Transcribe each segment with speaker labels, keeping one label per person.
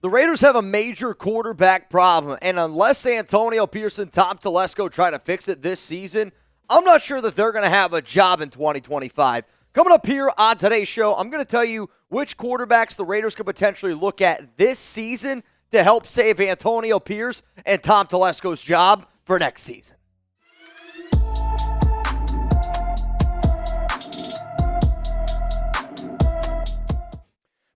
Speaker 1: The Raiders have a major quarterback problem, and unless Antonio Piere Tom Telesco try to fix it this season, I'm not sure that they're going to have a job in 2025. Coming up here on today's show, I'm going to tell you which quarterbacks the Raiders could potentially look at this season to help save Antonio Piere and Tom Telesco's job for next season.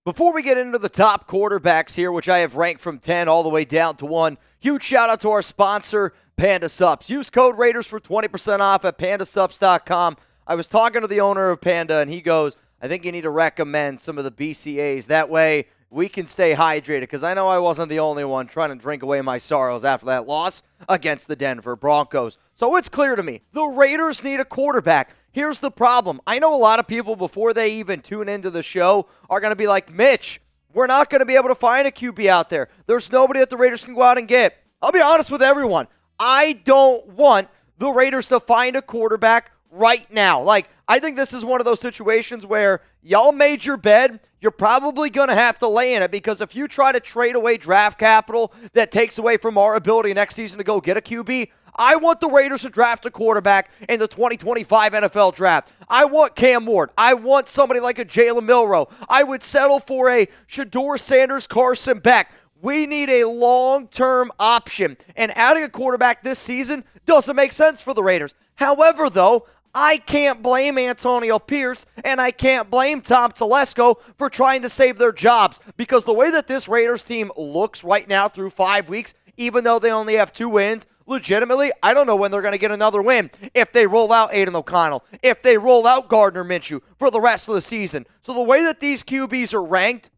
Speaker 1: Before we get into the top quarterbacks here, which I have ranked from 10 all the way down to 1, huge shout out to our sponsor, Panda Supps. Use code Raiders for 20% off at pandasupps.com. I was talking to the owner of Panda, and he goes, I think you need to recommend some of the BCAAs. That way we can stay hydrated, because I know I wasn't the only one trying to drink away my sorrows after that loss against the Denver Broncos. So it's clear to me, the Raiders need a quarterback. Here's the problem. I know a lot of people, before they even tune into the show, are going to be like, Mitch, we're not going to be able to find a QB out there. There's nobody that the Raiders can go out and get. I'll be honest with everyone. I don't want the Raiders to find a quarterback right now. Like, I think this is one of those situations where y'all made your bed. You're probably going to have to lay in it, because if you try to trade away draft capital that takes away from our ability next season to go get a QB, I want the Raiders to draft a quarterback in the 2025 NFL draft. I want Cam Ward. I want somebody like a Jalen Milroe. I would settle for a Shedeur Sanders, Carson Beck. We need a long-term option, and adding a quarterback this season doesn't make sense for the Raiders. However, though, I can't blame Antonio Piere, and I can't blame Tom Telesco for trying to save their jobs, because the way that this Raiders team looks right now through 5 weeks, even though they only have 2 wins, legitimately, I don't know when they're going to get another win if they roll out Aidan O'Connell, if they roll out Gardner Minshew for the rest of the season. So the way that these QBs are ranked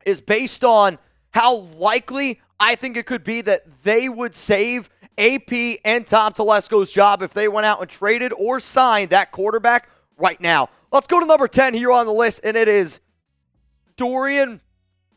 Speaker 1: is based on how likely I think it could be that they would save AP and Tom Telesco's job if they went out and traded or signed that quarterback right now. Let's go to number 10 here on the list, and it is Dorian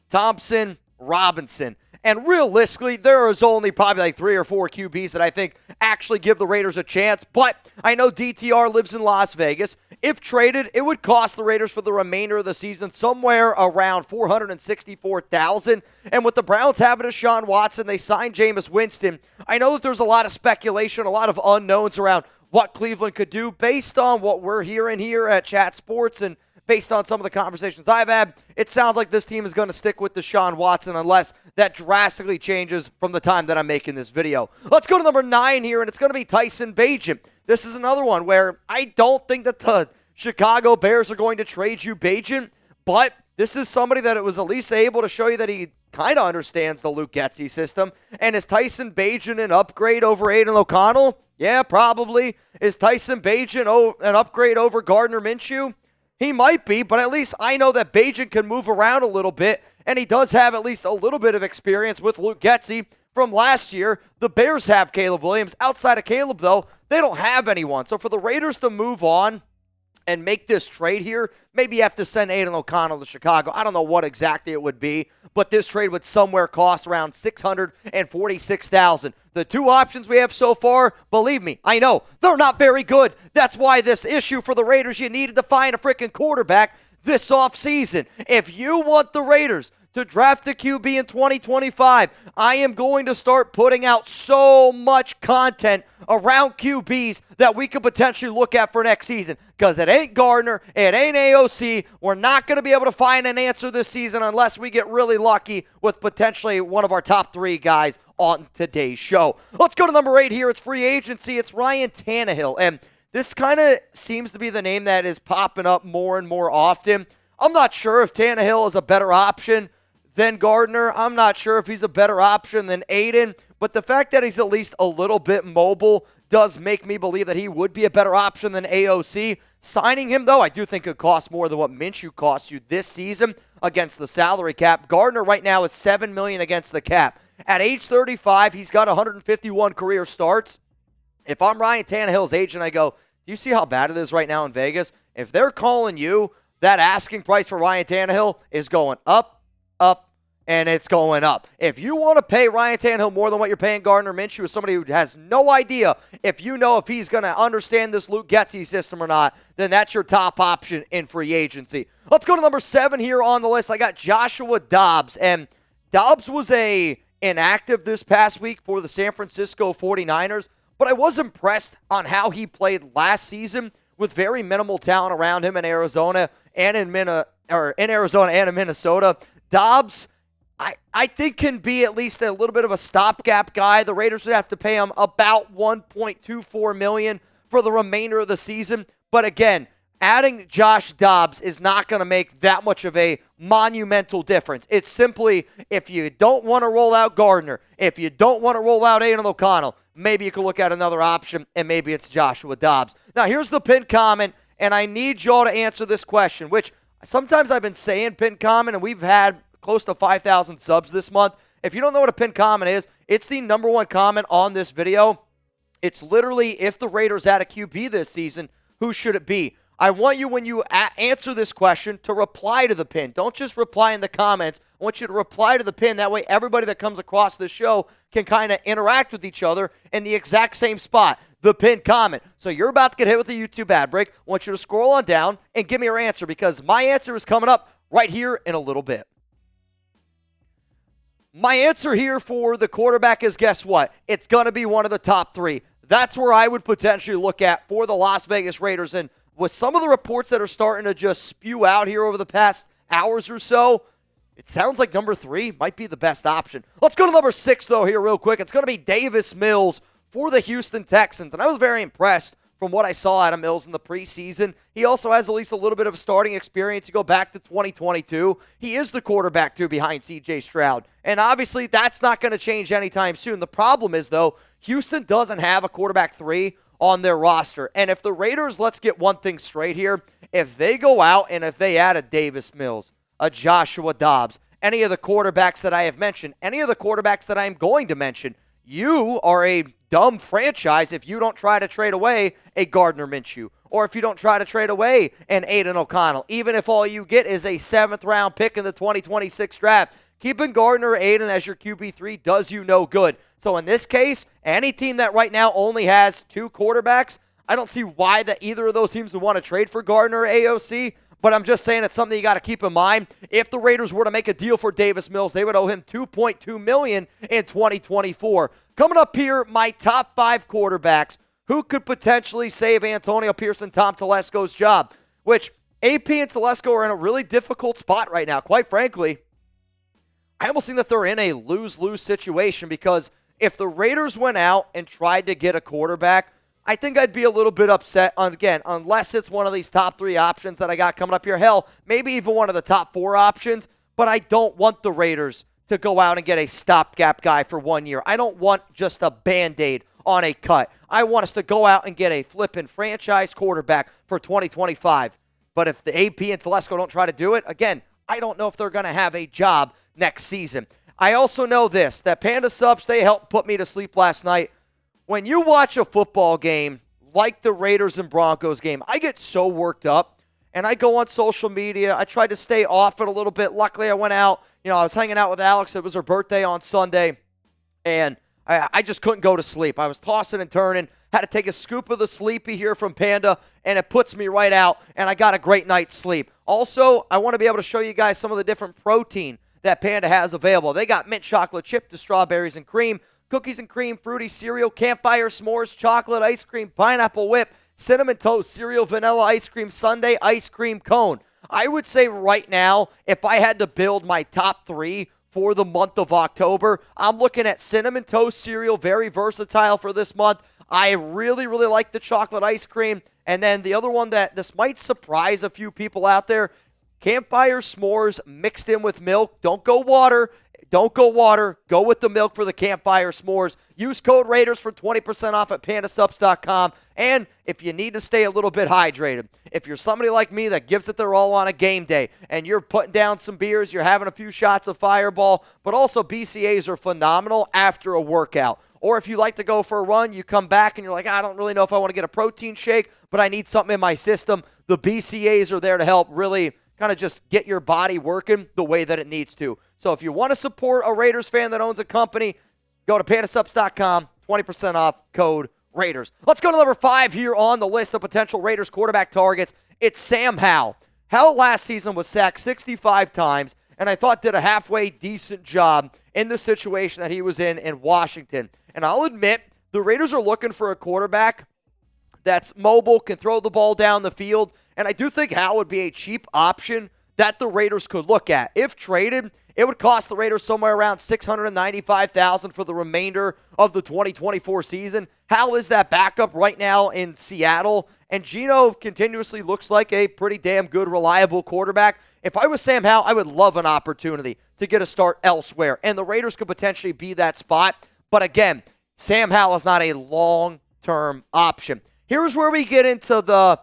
Speaker 1: Thompson-Robinson. And realistically, there is only probably like 3 or 4 QBs that I think actually give the Raiders a chance. But I know DTR lives in Las Vegas. If traded, it would cost the Raiders for the remainder of the season somewhere around $464,000. And with the Browns having Deshaun Watson, they signed Jameis Winston. I know that there's a lot of speculation, a lot of unknowns around what Cleveland could do based on what we're hearing here at Chat Sports, and based on some of the conversations I've had, it sounds like this team is going to stick with Deshaun Watson unless that drastically changes from the time that I'm making this video. Let's go to number 9 here, and it's going to be Tyson Bagent. This is another one where I don't think that the Chicago Bears are going to trade you Bagent, but this is somebody that it was at least able to show you that he kind of understands the Luke Getsy system. And is Tyson Bagent an upgrade over Aidan O'Connell? Yeah, probably. Is Tyson Bagent an upgrade over Gardner Minshew? He might be, but at least I know that Bagent can move around a little bit, and he does have at least a little bit of experience with Luke Getsy from last year. The Bears have Caleb Williams. Outside of Caleb, though, they don't have anyone. So for the Raiders to move on and make this trade here, maybe you have to send Aidan O'Connell to Chicago. I don't know what exactly it would be, but this trade would somewhere cost around $646,000. The 2 options we have so far, believe me, I know, they're not very good. That's why this issue for the Raiders, you needed to find a freaking quarterback this offseason. If you want the Raiders to draft a QB in 2025, I am going to start putting out so much content around QBs that we could potentially look at for next season, because it ain't Gardner, it ain't AOC. We're not going to be able to find an answer this season unless we get really lucky with potentially one of our top 3 guys on today's show. Let's go to number 8 here. It's free agency. It's Ryan Tannehill, and this kind of seems to be the name that is popping up more and more often. I'm not sure if Tannehill is a better option than Gardner. I'm not sure if he's a better option than Aiden, but the fact that he's at least a little bit mobile does make me believe that he would be a better option than AOC. Signing him, though, I do think it costs more than what Minshew cost you this season against the salary cap. Gardner right now is $7 million against the cap. At age 35, he's got 151 career starts. If I'm Ryan Tannehill's agent, I go, do you see how bad it is right now in Vegas? If they're calling you, that asking price for Ryan Tannehill is going up, and it's going up. If you want to pay Ryan Tannehill more than what you're paying Gardner Minshew, as somebody who has no idea if he's going to understand this Luke Getsy system or not, then that's your top option in free agency. Let's go to number 7 here on the list. I got Joshua Dobbs, and Dobbs was inactive this past week for the San Francisco 49ers, but I was impressed on how he played last season with very minimal talent around him in Arizona and in Minnesota. Dobbs, I think, can be at least a little bit of a stopgap guy. The Raiders would have to pay him about $1.24 million for the remainder of the season. But again, adding Josh Dobbs is not going to make that much of a monumental difference. It's simply, if you don't want to roll out Gardner, if you don't want to roll out Aidan O'Connell, maybe you can look at another option, and maybe it's Joshua Dobbs. Now, here's the pinned comment, and I need y'all to answer this question, which sometimes I've been saying pinned comment, and we've had close to 5,000 subs this month. If you don't know what a pinned comment is, it's the number one comment on this video. It's literally, if the Raiders add a QB this season, who should it be? I want you, when you answer this question, to reply to the pin. Don't just reply in the comments. I want you to reply to the pin. That way everybody that comes across this show can kind of interact with each other in the exact same spot, the pinned comment. So you're about to get hit with a YouTube ad break. I want you to scroll on down and give me your answer, because my answer is coming up right here in a little bit. My answer here for the quarterback is, guess what? It's going to be one of the top three. That's where I would potentially look at for the Las Vegas Raiders. And with some of the reports that are starting to just spew out here over the past hours or so, it sounds like number 3 might be the best option. Let's go to number 6, though, here real quick. It's going to be Davis Mills for the Houston Texans. And I was very impressed from what I saw out of Mills in the preseason. He also has at least a little bit of starting experience. You go back to 2022. He is the quarterback, too, behind C.J. Stroud. And obviously, that's not going to change anytime soon. The problem is, though, Houston doesn't have a quarterback 3 on their roster. And if the Raiders, let's get one thing straight here, if they go out and if they add a Davis Mills, a Joshua Dobbs, any of the quarterbacks that I have mentioned, any of the quarterbacks that I am going to mention, you are a dumb franchise if you don't try to trade away a Gardner Minshew, or if you don't try to trade away an Aidan O'Connell, even if all you get is a 7th-round pick in the 2026 draft. Keeping Gardner or Aiden as your QB3 does you no good. So in this case, any team that right now only has 2 quarterbacks, I don't see why that either of those teams would want to trade for Gardner or AOC, but I'm just saying it's something you got to keep in mind. If the Raiders were to make a deal for Davis Mills, they would owe him $2.2 million in 2024. Coming up here, my top 5 quarterbacks who could potentially save Antonio Piere Tom Telesco's job, which AP and Telesco are in a really difficult spot right now. Quite frankly, I almost think that they're in a lose-lose situation, because if the Raiders went out and tried to get a quarterback, I think I'd be a little bit upset, again, unless it's one of these top 3 options that I got coming up here. Hell, maybe even one of the top 4 options, but I don't want the Raiders to go out and get a stopgap guy for 1 year. I don't want just a Band-Aid on a cut. I want us to go out and get a flippin' franchise quarterback for 2025. But if the AP and Telesco don't try to do it, again, I don't know if they're going to have a job next season. I also know this, that Panda Subs, they helped put me to sleep last night. When you watch a football game like the Raiders and Broncos game, I get so worked up, and I go on social media. I tried to stay off it a little bit. Luckily, I went out. I was hanging out with Alex. It was her birthday on Sunday, and I just couldn't go to sleep. I was tossing and turning. Had to take a scoop of the Sleepy here from Panda, and it puts me right out, and I got a great night's sleep. Also, I want to be able to show you guys some of the different protein that Panda has available. They got mint chocolate chip to strawberries and cream, cookies and cream, fruity cereal, campfire s'mores, chocolate ice cream, pineapple whip, cinnamon toast cereal, vanilla ice cream sundae, ice cream cone. I would say right now, if I had to build my top 3 for the month of October, I'm looking at cinnamon toast cereal, very versatile for this month. I really, really like the chocolate ice cream. And then the other one that this might surprise a few people out there, campfire s'mores mixed in with milk. Don't go water. Don't go water. Go with the milk for the campfire s'mores. Use code Raiders for 20% off at pandasubs.com. And if you need to stay a little bit hydrated, if you're somebody like me that gives it their all on a game day and you're putting down some beers, you're having a few shots of Fireball, but also BCAAs are phenomenal after a workout. Or if you like to go for a run, you come back and you're like, I don't really know if I want to get a protein shake, but I need something in my system. The BCAAs are there to help really kind of just get your body working the way that it needs to. So if you want to support a Raiders fan that owns a company, go to pandasubs.com, 20% off, code Raiders. Let's go to number 5 here on the list of potential Raiders quarterback targets. It's Sam Howell. Howell last season was sacked 65 times, and I thought did a halfway decent job in the situation that he was in Washington. And I'll admit, the Raiders are looking for a quarterback that's mobile, can throw the ball down the field, and I do think Howell would be a cheap option that the Raiders could look at. If traded, it would cost the Raiders somewhere around $695,000 for the remainder of the 2024 season. Howell is that backup right now in Seattle, and Geno continuously looks like a pretty damn good, reliable quarterback. If I was Sam Howell, I would love an opportunity to get a start elsewhere, and the Raiders could potentially be that spot. But again, Sam Howell is not a long-term option. Here's where we get into the,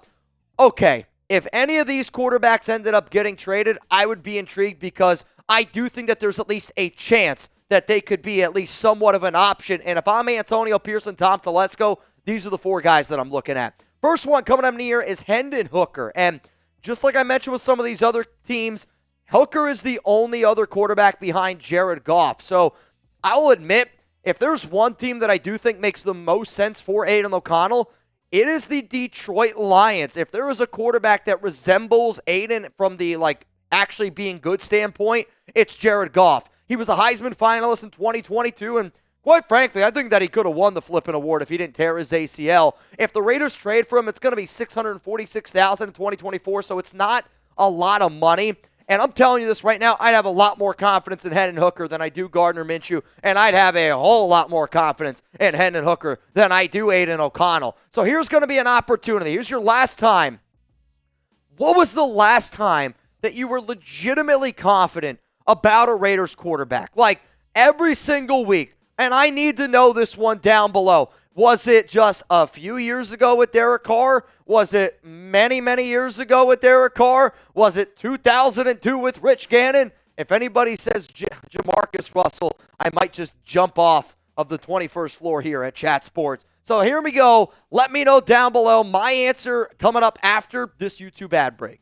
Speaker 1: okay, if any of these quarterbacks ended up getting traded, I would be intrigued because I do think that there's at least a chance that they could be at least somewhat of an option. And if I'm Antonio Piere Tom Telesco, these are the four guys that I'm looking at. First one coming up near is Hendon Hooker. And just like I mentioned with some of these other teams, Hooker is the only other quarterback behind Jared Goff. So I'll admit, if there's one team that I do think makes the most sense for Aidan O'Connell, it is the Detroit Lions. If there is a quarterback that resembles Aidan from the, actually being good standpoint, it's Jared Goff. He was a Heisman finalist in 2022, and quite frankly, I think that he could have won the flipping award if he didn't tear his ACL. If the Raiders trade for him, it's going to be $646,000 in 2024, so it's not a lot of money. And I'm telling you this right now, I'd have a lot more confidence in Hendon Hooker than I do Gardner Minshew, and I'd have a whole lot more confidence in Hendon Hooker than I do Aidan O'Connell. So here's going to be an opportunity. Here's your last time. What was the last time that you were legitimately confident about a Raiders quarterback? Like every single week, and I need to know this one down below. Was it just a few years ago with Derek Carr? Was it many, many years ago with Derek Carr? Was it 2002 with Rich Gannon? If anybody says Jamarcus Russell, I might just jump off of the 21st floor here at Chat Sports. So here we go. Let me know down below. My answer coming up after this YouTube ad break.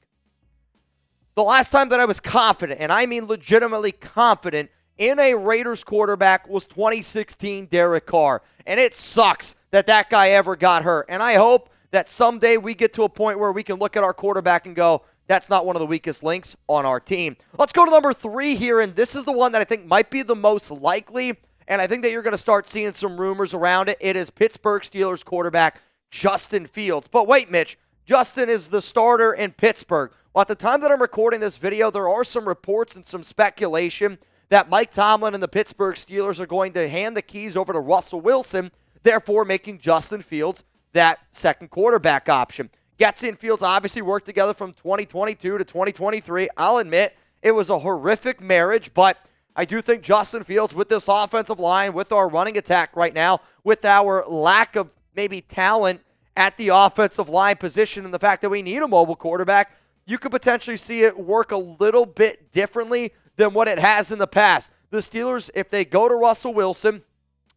Speaker 1: The last time that I was confident, and I mean legitimately confident, in a Raiders quarterback was 2016 Derek Carr. And it sucks that that guy ever got hurt. And I hope that someday we get to a point where we can look at our quarterback and go, that's not one of the weakest links on our team. Let's go to number 3 here, and this is the one that I think might be the most likely, and I think that you're going to start seeing some rumors around it. It is Pittsburgh Steelers quarterback Justin Fields. But wait, Mitch, Justin is the starter in Pittsburgh. Well, at the time that I'm recording this video, there are some reports and some speculation that Mike Tomlin and the Pittsburgh Steelers are going to hand the keys over to Russell Wilson, therefore making Justin Fields that second quarterback option. Getsy and Fields obviously worked together from 2022 to 2023. I'll admit it was a horrific marriage, but I do think Justin Fields, with this offensive line, with our running attack right now, with our lack of maybe talent at the offensive line position and the fact that we need a mobile quarterback, you could potentially see it work a little bit differently than what it has in the past. The Steelers, if they go to Russell Wilson,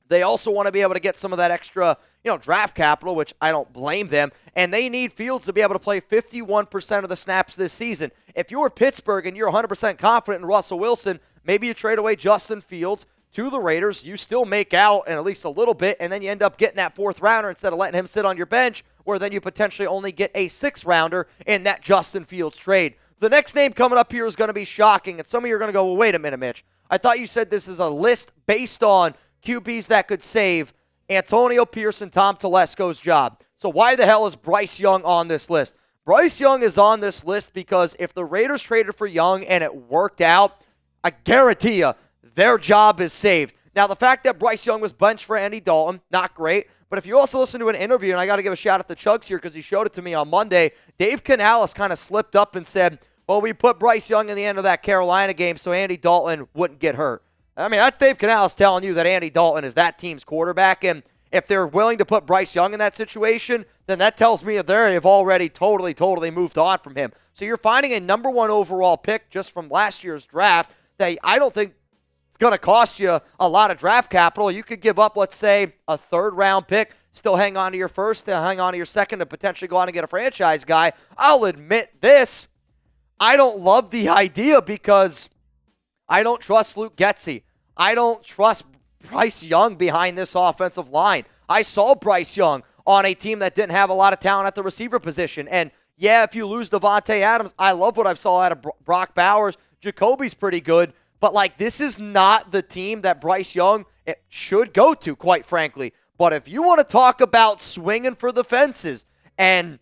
Speaker 1: they also want to be able to get some of that extra, draft capital, which I don't blame them, and they need Fields to be able to play 51% of the snaps this season. If you're Pittsburgh and you're 100% confident in Russell Wilson, maybe you trade away Justin Fields to the Raiders. You still make out in at least a little bit, and then you end up getting that 4th rounder instead of letting him sit on your bench, where then you potentially only get a 6th rounder in that Justin Fields trade. The next name coming up here is going to be shocking, and some of you are going to go, well, wait a minute, Mitch. I thought you said this is a list based on QBs that could save Antonio Piere Tom Telesco's job. So why the hell is Bryce Young on this list? Bryce Young is on this list because if the Raiders traded for Young and it worked out, I guarantee you their job is saved. Now, the fact that Bryce Young was benched for Andy Dalton, not great. But if you also listen to an interview, and I got to give a shout out to Chugs here because he showed it to me on Monday, Dave Canales kind of slipped up and said, well, we put Bryce Young in the end of that Carolina game so Andy Dalton wouldn't get hurt. I mean, that's Dave Canales telling you that Andy Dalton is that team's quarterback, and if they're willing to put Bryce Young in that situation, then that tells me that they have already totally moved on from him. So you're finding a number 1 overall pick just from last year's draft that I don't think it's going to cost you a lot of draft capital. You could give up, let's say, a 3rd-round pick, still hang on to your 1st, then hang on to your 2nd, and potentially go on and get a franchise guy. I'll admit this. I don't love the idea because I don't trust Luke Getsy. I don't trust Bryce Young behind this offensive line. I saw Bryce Young on a team that didn't have a lot of talent at the receiver position. And, yeah, if you lose Devontae Adams, I love what I saw out of Brock Bowers. Jacoby's pretty good. But, like, this is not the team that Bryce Young should go to, quite frankly. But if you want to talk about swinging for the fences, and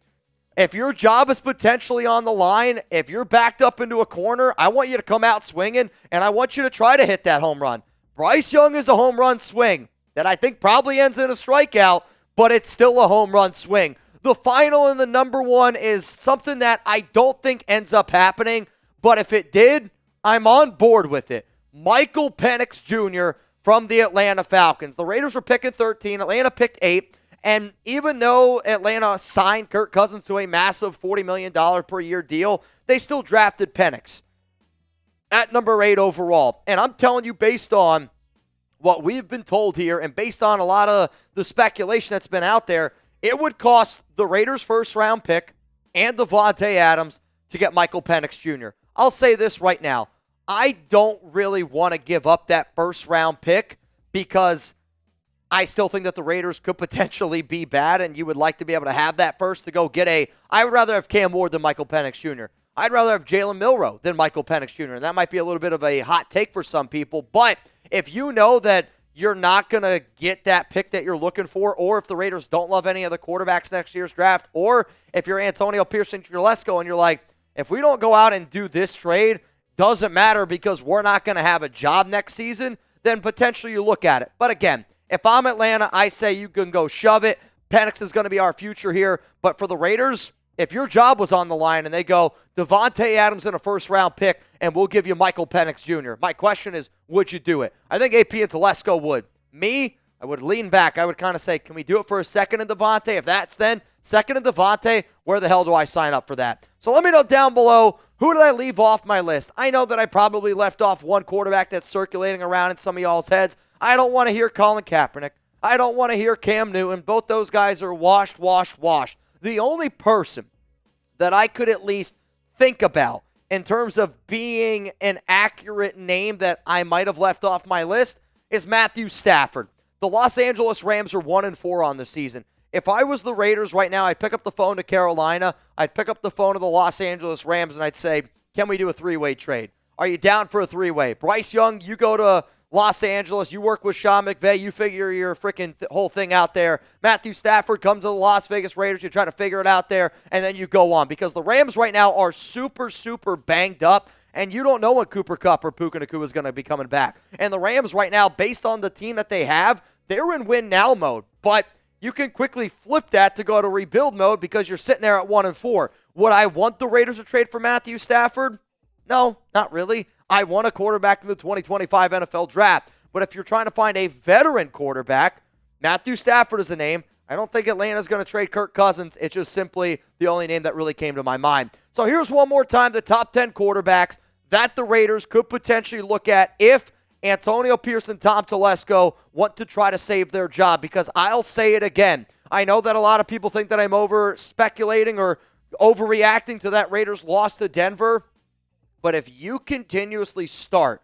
Speaker 1: if your job is potentially on the line, if you're backed up into a corner, I want you to come out swinging, and I want you to try to hit that home run. Bryce Young is a home run swing that I think probably ends in a strikeout, but it's still a home run swing. The final and the number one is something that I don't think ends up happening, but if it did, I'm on board with it. Michael Penix Jr. from the Atlanta Falcons. The Raiders were picking 13. Atlanta picked 8. And even though Atlanta signed Kirk Cousins to a massive $40 million per year deal, they still drafted Penix at number 8 overall. And I'm telling you, based on what we've been told here and based on a lot of the speculation that's been out there, it would cost the Raiders' first-round pick and Davante Adams to get Michael Penix Jr. I'll say this right now. I don't really want to give up that first-round pick because I still think that the Raiders could potentially be bad, and you would like to be able to have that first to go get I would rather have Cam Ward than Michael Penix Jr. I'd rather have Jalen Milroe than Michael Penix Jr., and that might be a little bit of a hot take for some people, but if you know that you're not going to get that pick that you're looking for, or if the Raiders don't love any of the quarterbacks next year's draft, or if you're Antonio Piere Tom Telesco and you're like, if we don't go out and do this trade, doesn't matter because we're not going to have a job next season, then potentially you look at it. But again, if I'm Atlanta, I say you can go shove it. Penix is going to be our future here. But for the Raiders, if your job was on the line and they go, Davante Adams in a first-round pick, and we'll give you Michael Penix Jr., my question is, would you do it? I think AP and Telesco would. Me, I would lean back. I would kind of say, can we do it for a second in Davante? If that's then, second in Davante, where the hell do I sign up for that? So let me know down below, who did I leave off my list? I know that I probably left off one quarterback that's circulating around in some of y'all's heads. I don't want to hear Colin Kaepernick. I don't want to hear Cam Newton. Both those guys are washed. The only person that I could at least think about in terms of being an accurate name that I might have left off my list is Matthew Stafford. The Los Angeles Rams are 1-4 on the season. If I was the Raiders right now, I'd pick up the phone to Carolina. I'd pick up the phone to the Los Angeles Rams, and I'd say, can we do a 3-way trade? Are you down for a 3-way? Bryce Young, you go to Los Angeles, you work with Sean McVay, you figure your freaking whole thing out there. Matthew Stafford comes to the Las Vegas Raiders, you try to figure it out there, and then you go on. Because the Rams right now are super banged up, and you don't know when Cooper Kupp or Puka Nacua is going to be coming back. And the Rams right now, based on the team that they have, they're in win-now mode. But you can quickly flip that to go to rebuild mode because you're sitting there at 1-4. Would I want the Raiders to trade for Matthew Stafford? No, not really. I want a quarterback in the 2025 NFL draft. But if you're trying to find a veteran quarterback, Matthew Stafford is a name. I don't think Atlanta's going to trade Kirk Cousins. It's just simply the only name that really came to my mind. So here's one more time the top 10 quarterbacks that the Raiders could potentially look at if Antonio Piere Tom Telesco want to try to save their job. Because I'll say it again. I know that a lot of people think that I'm over-speculating or overreacting to that Raiders loss to Denver. But if you continuously start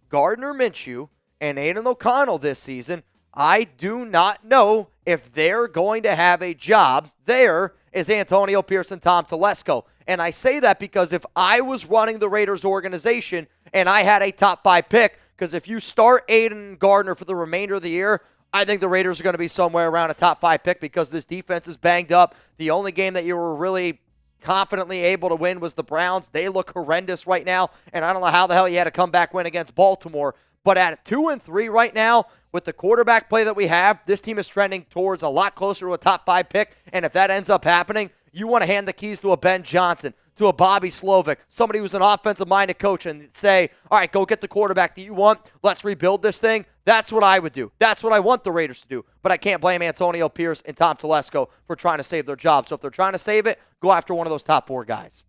Speaker 1: Gardner Minshew and Aidan O'Connell this season, I do not know if they're going to have a job. There is Antonio Piere Tom Telesco. And I say that because if I was running the Raiders organization and I had a top 5 pick, because if you start Aidan Gardner for the remainder of the year, I think the Raiders are going to be somewhere around a top 5 pick because this defense is banged up. The only game that you were really confidently able to win was the Browns. They look horrendous right now, and I don't know how the hell you had a comeback win against Baltimore. But at 2-3 right now, with the quarterback play that we have, this team is trending towards a lot closer to a top 5 pick, and if that ends up happening, you want to hand the keys to a Ben Johnson, to a Bobby Slovic, somebody who's an offensive-minded coach, and say, all right, go get the quarterback that you want. Let's rebuild this thing. That's what I would do. That's what I want the Raiders to do. But I can't blame Antonio Piere and Tom Telesco for trying to save their job. So if they're trying to save it, go after one of those top 4 guys.